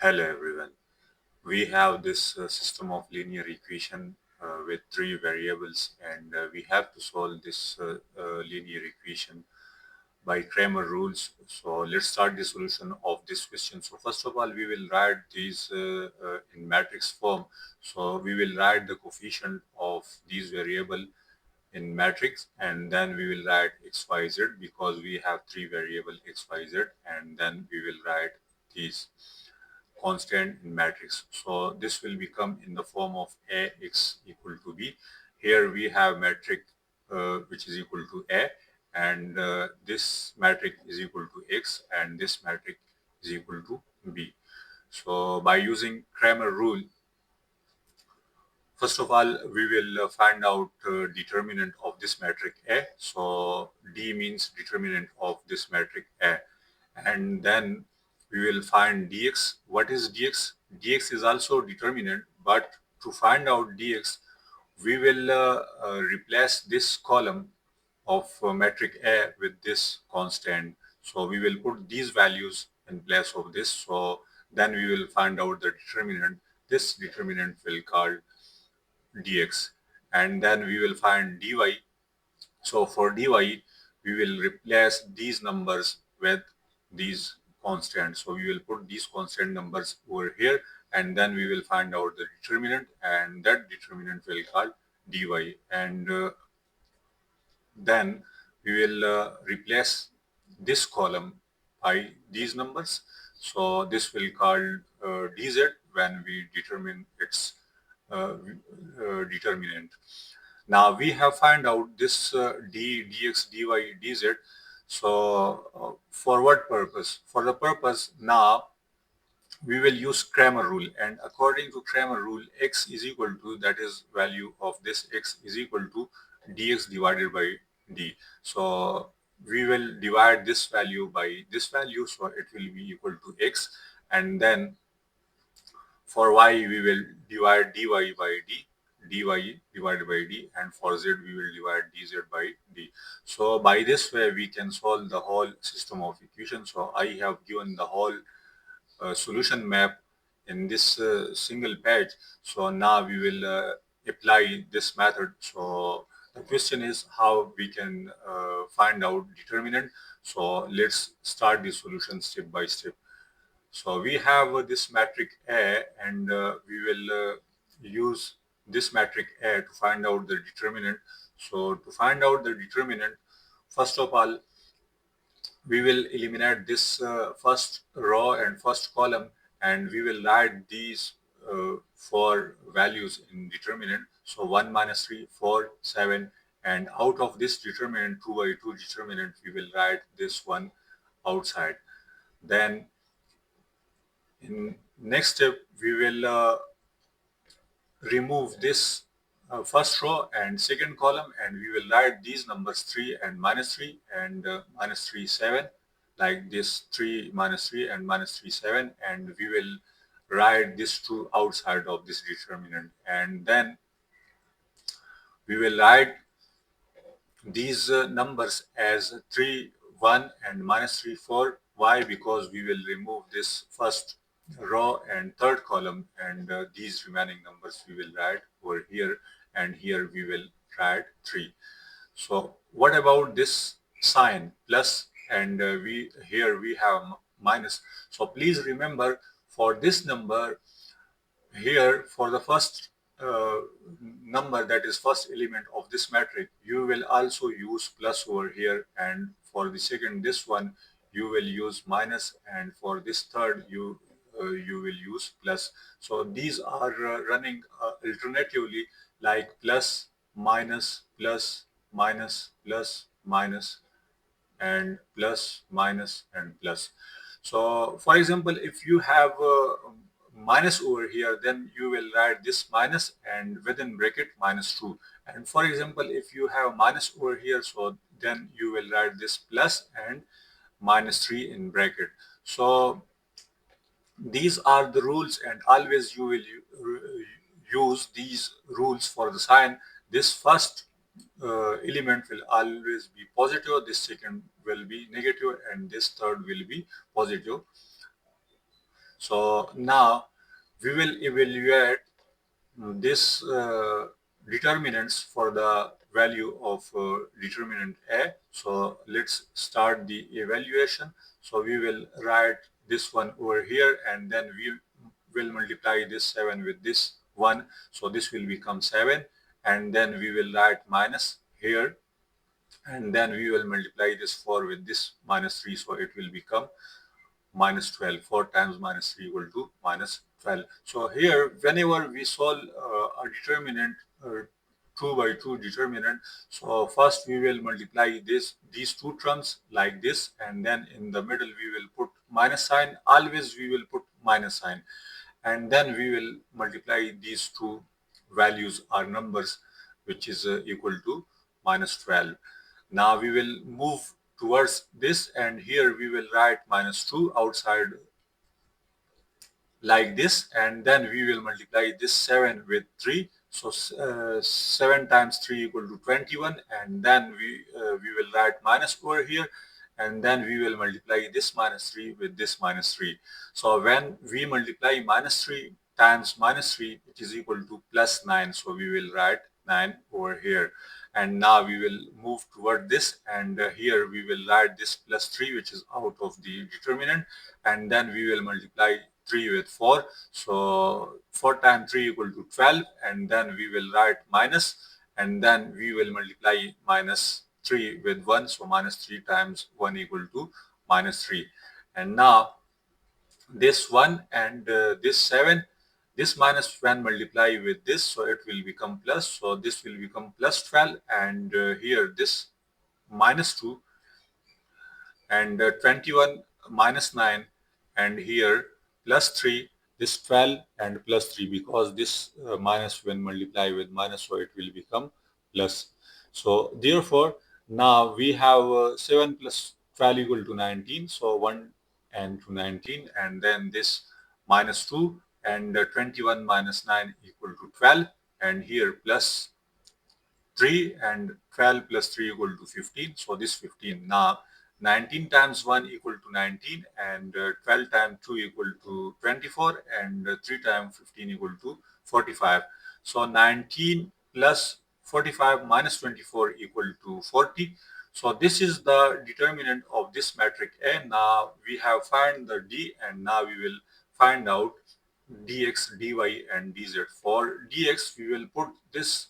Hello everyone. We have this system of linear equation with three variables, and we have to solve this linear equation by Cramer rules. So let's start the solution of this question. So first of all, we will write these in matrix form. So we will write the coefficient of these variable in matrix, and then we will write x, y, z because we have three variable x, y, z, and then we will write these constant in matrix. So this will become in the form of Ax equal to B. Here we have metric which is equal to A, and this metric is equal to X, and this metric is equal to B. So by using Cramer rule, first of all, we will find out determinant of this metric A. So D means determinant of this metric A. And then we will find dx. What is dx? Dx is also determinant, but to find out dx, we will replace this column of metric A with this constant. So we will put these values in place of this. So then we will find out the determinant. This determinant will call dx, and then we will find dy. So for dy, we will replace these numbers with these constants. So we will put these constant numbers over here, and then we will find out the determinant, and that determinant will call dy. And then we will replace this column by these numbers. So this will call dz when we determine its determinant. Now we have find out this dx, dy, dz. So for what purpose? For the purpose now we will use Cramer rule, and according to Cramer rule, x is equal to, that is value of this x is equal to dx divided by d. So we will divide this value by this value, so it will be equal to x, and then for y, we will divide dy by d, dy divided by d, and for z, we will divide dz by d. So by this way, we can solve the whole system of equations. So I have given the whole solution map in this single page. So now we will apply this method. So the question is how we can find out determinant. So let's start the solution step by step. So we have this metric A, and we will use this metric A to find out the determinant. So to find out the determinant, first of all, we will eliminate this first row and first column, and we will write these four values in determinant. So 1 minus 3, 4, 7, and out of this determinant, 2 by 2 determinant, we will write this one outside. Then in next step, we will remove this first row and second column, and we will write these numbers 3 and minus 3 and minus 3, 7, like this 3 minus 3 and minus 3, 7, and we will write this 2 outside of this determinant, and then we will write these numbers as 3, 1 and minus 3, 4. Why? Because we will remove this first row and third column, and these remaining numbers we will write over here, and here we will write 3. So what about this sign plus, and we here we have minus. So please remember, for this number here, for the first uh, number, that is first element of this matrix, you will also use plus over here, and for the second, this one, you will use minus, and for this third, you will use plus. So these are running alternatively, like plus, minus, plus, minus, plus, minus, and plus, minus, and plus. So for example, if you have minus over here, then you will write this minus and within bracket minus 2. And for example, if you have minus over here, so then you will write this plus and minus 3 in bracket. So these are the rules, and always you will use these rules for the sign. This first element will always be positive, this second will be negative, and this third will be positive. So now we will evaluate this determinants for the value of determinant A. So let's start the evaluation. So we will write this one over here, and then we will multiply this 7 with this 1. So this will become 7, and then we will write minus here, and then we will multiply this 4 with this minus 3. So it will become minus 12. 4 times minus 3 equal to minus 12. So here, whenever we solve a determinant, 2 by 2 determinant, so first we will multiply these two terms like this, and then in the middle we will put minus sign. Always we will put minus sign, and then we will multiply these two values or numbers, which is equal to minus 12. Now we will move towards this, and here we will write minus 2 outside like this, and then we will multiply this 7 with 3. So 7 times 3 equal to 21, and then we will write minus over here, and then we will multiply this minus 3 with this minus 3. So when we multiply minus 3 times minus 3, it is equal to plus 9. So we will write 9 over here. And now we will move toward this, and here we will write this plus 3, which is out of the determinant, and then we will multiply 3 with 4. So 4 times 3 equal to 12, and then we will write minus, and then we will multiply minus 3 with 1. So minus 3 times 1 equal to minus 3. And now this 1 and this 7, this minus when multiply with this, so it will become plus. So this will become plus 12, and here this minus 2, and 21 minus 9, and here plus 3, this 12 and plus 3, because this minus when multiply with minus, so it will become plus. So therefore now we have 7 plus 12 equal to 19. So 1 and to 19, and then this minus 2, and 21 minus 9 equal to 12, and here plus 3, and 12 plus 3 equal to 15. So this 15. Now 19 times 1 equal to 19, and 12 times 2 equal to 24, and 3 times 15 equal to 45. So 19 plus 45 minus 24 equal to 40. So this is the determinant of this metric A. Now we have found the D, and now we will find out dx, dy, and dz. For dx, we will put this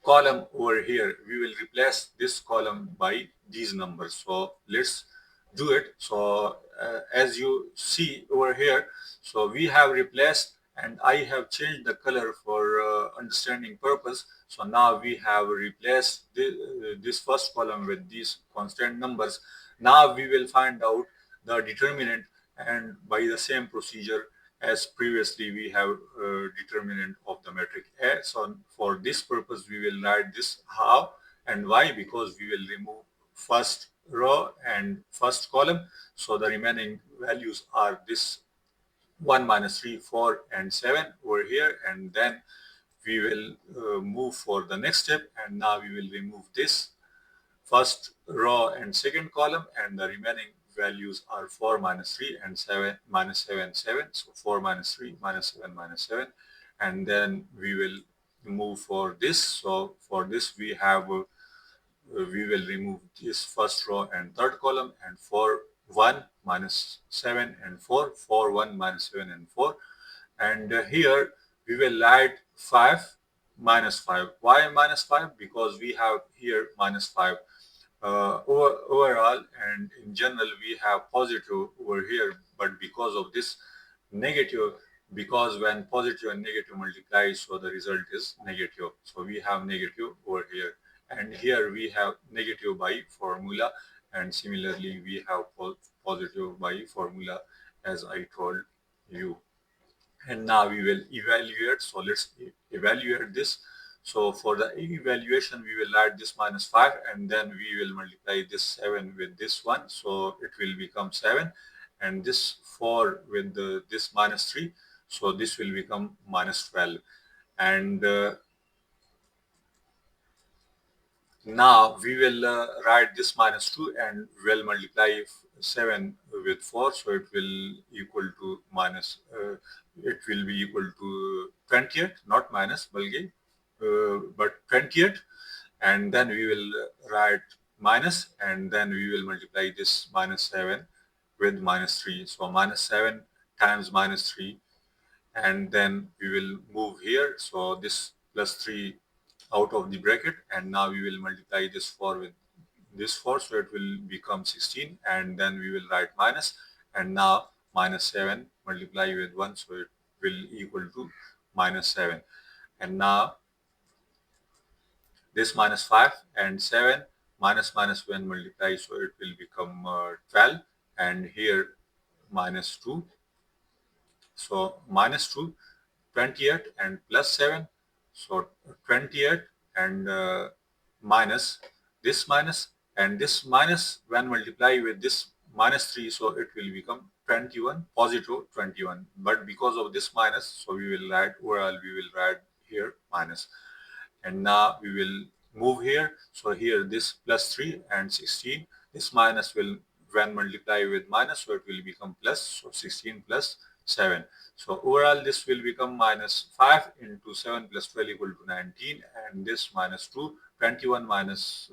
column over here. We will replace this column by these numbers. So let's do it. So as you see over here, so we have replaced, and I have changed the color for understanding purpose. So now we have replaced this first column with these constant numbers. Now we will find out the determinant, and by the same procedure as previously we have determinant of the metric A. So for this purpose we will write this how and why, because we will remove first row and first column. So the remaining values are this 1 minus 3, 4, and 7 over here, and then we will move for the next step, and now we will remove this first row and second column, and the remaining values are 4 minus 3 and 7 minus 7, 7. So 4 minus 3 minus 7 minus 7, and then we will move for this. So for this we have we will remove this first row and third column, and 4 1 minus 7 and 4, 4 1 minus 7 and 4, and here we will write 5 minus 5. Why minus 5? Because we have here minus 5 overall, and in general we have positive over here, but because of this negative, because when positive and negative multiply, so the result is negative. So we have negative over here, and here we have negative by formula, and similarly we have positive by formula, as I told you. And now we will evaluate. So let's evaluate this. So for the evaluation, we will add this minus 5, and then we will multiply this 7 with this one. So it will become 7, and this 4 with this minus 3. So this will become minus 12. And Now we will write this minus 2 and will multiply 7 with 4, so it will equal to it will be equal to 20th, not minus, but 20th, and then we will write minus, and then we will multiply this minus 7 with minus 3. So minus 7 times minus 3, and then we will move here. So this plus 3 out of the bracket, and now we will multiply this 4 with this 4, so it will become 16, and then we will write minus, and now minus 7 multiply with 1, so it will equal to minus 7. And now this minus 5 and 7 minus minus when multiply, so it will become 12, and here minus 2. So minus 2, 28 and plus 7. So 28 and minus this minus, and this minus when multiply with this minus 3, so it will become 21, positive 21. But because of this minus, so we will write overall, we will write here minus. And now we will move here. So here this plus 3 and 16, this minus will when multiply with minus, so it will become plus, so 16 plus 7. So overall this will become minus 5 into 7 plus 12 equal to 19, and this minus 2, 21 minus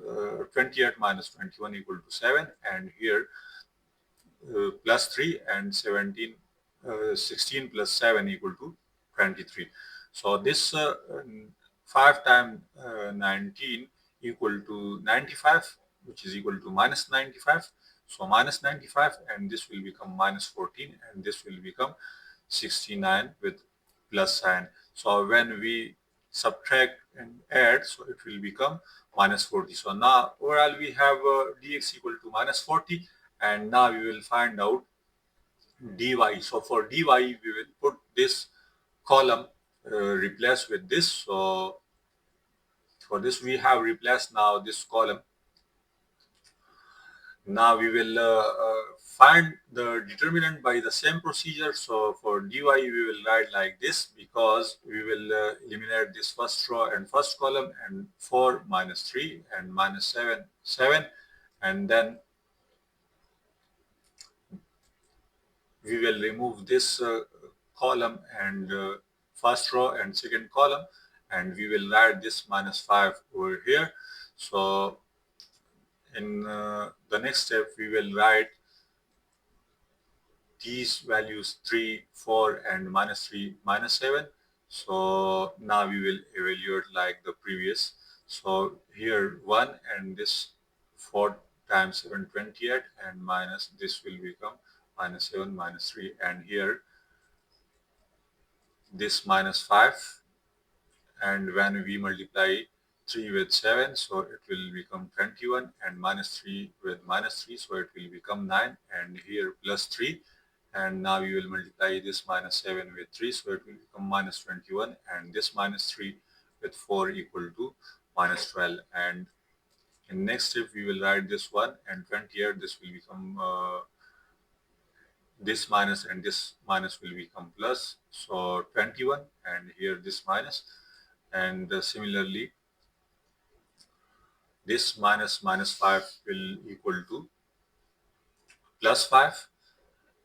28 minus 21 equal to 7, and here plus 3 and 16 plus 7 equal to 23. So this 5 times 19 equal to 95, which is equal to minus 95. So minus 95, and this will become minus 14, and this will become 69 with plus sign. So when we subtract and add, so it will become minus 40. So now overall we have dx equal to minus 40, and now we will find out dy. So for dy, we will put this column replace with this. So for this we have replaced now this column. Now we will find the determinant by the same procedure. So for dy we will write like this, because we will eliminate this first row and first column, and 4 minus 3 and minus 7 7, and then we will remove this column and first row and second column, and we will write this minus 5 over here. So in the next step we will write these values 3 4 and minus 3 minus 7. So now we will evaluate like the previous. So here 1, and this 4 times 7 28, and minus this will become minus 7 minus 3, and here this minus 5, and when we multiply 3 with 7, so it will become 21, and minus 3 with minus 3, so it will become 9, and here plus 3, and now we will multiply this minus 7 with 3, so it will become minus 21, and this minus 3 with 4 equal to minus 12. And in next step we will write this 1 and 28, this will become this minus, and this minus will become plus, so 21, and here this minus, and similarly this minus minus 5 will equal to plus 5,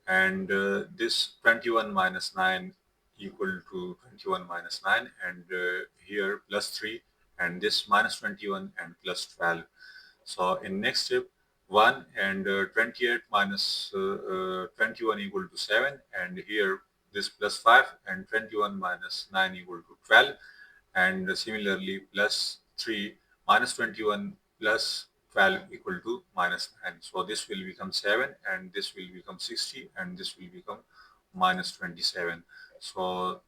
and this 21 minus 9 equal to 21 minus 9, and here plus 3, and this minus 21 and plus 12. So in next step 1 and 28 minus 21 equal to 7, and here this plus 5, and 21 minus 9 equal to 12, and similarly plus 3 minus 21 plus 12 equal to minus 9. So this will become 7, and this will become 60, and this will become minus 27. So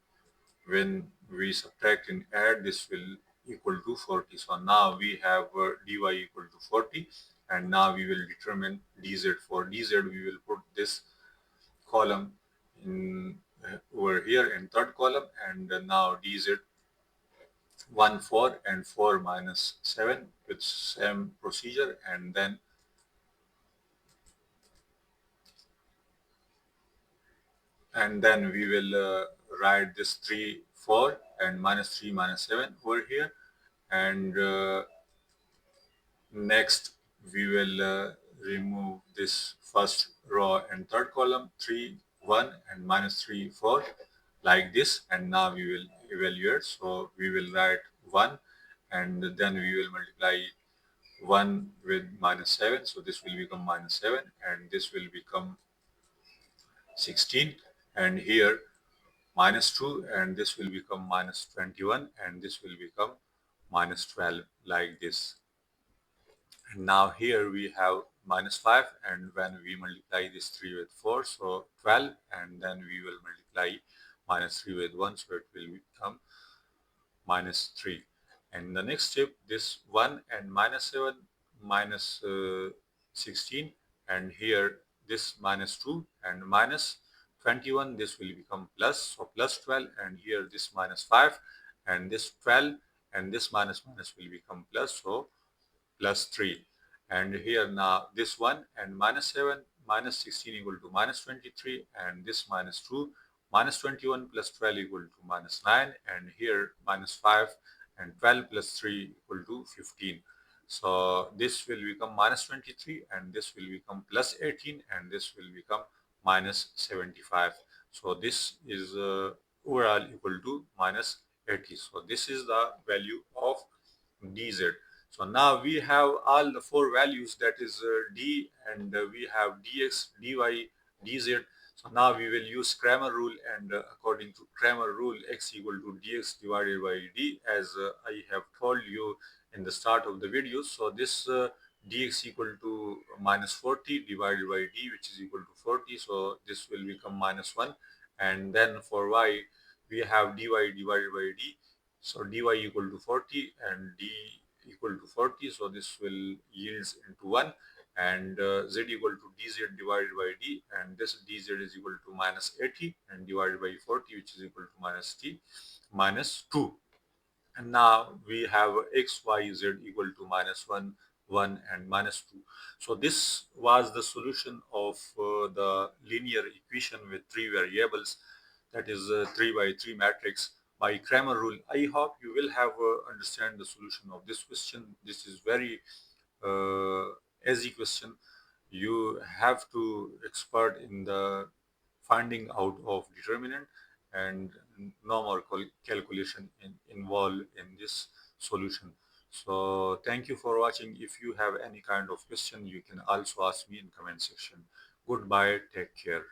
when we subtract and add, this will equal to 40. So now we have dy equal to 40, and now we will determine dz. For dz we will put this column in over here in third column, and now dz 1 4 and 4 minus 7 with same procedure, and then we will write this 3 4 and minus 3 minus 7 over here, and Next, we will remove this first row and third column, 3, 1 and minus 3, 4, like this. And now we will evaluate. So we will write 1 and then we will multiply 1 with minus 7. So this will become minus 7 and this will become 16. And here minus 2 and this will become minus 21 and this will become minus 12, like this. And now here we have minus 5 and when we multiply this 3 with 4, so 12, and then we will multiply minus 3 with 1, so it will become minus 3. And the next step, this 1 and minus 7 minus 16, and here this minus 2 and minus 21, this will become plus, so plus 12, and here this minus 5 and this 12 and this minus minus will become plus, so plus 3. And here now this 1 and minus 7 minus 16 equal to minus 23, and this minus 2 minus 21 plus 12 equal to minus 9, and here minus 5 and 12 plus 3 equal to 15. So this will become minus 23 and this will become plus 18 and this will become minus 75. So this is overall equal to minus 80. So this is the value of dz. So now we have all the four values, that is d, and we have dx, dy, dz. So now we will use Cramer rule, and according to Cramer rule, x equal to dx divided by d, as I have told you in the start of the video. So this dx equal to minus 40 divided by d, which is equal to 40. So this will become minus 1. And then for y, we have dy divided by d. So dy equal to 40 and d equal to 40. So this will yields into 1, and z equal to dz divided by d, and this dz is equal to minus 80 and divided by 40, which is equal to minus t minus 2. And now we have x, y, z equal to minus 1, 1 and minus 2. So this was the solution of the linear equation with three variables, that is 3 by 3 matrix by Cramer rule. I hope you will have understand the solution of this question. This is very easy question. You have to expert in the finding out of determinant, and no more calculation involved in this solution. So thank you for watching. If you have any kind of question, you can also ask me in comment section. Goodbye, take care.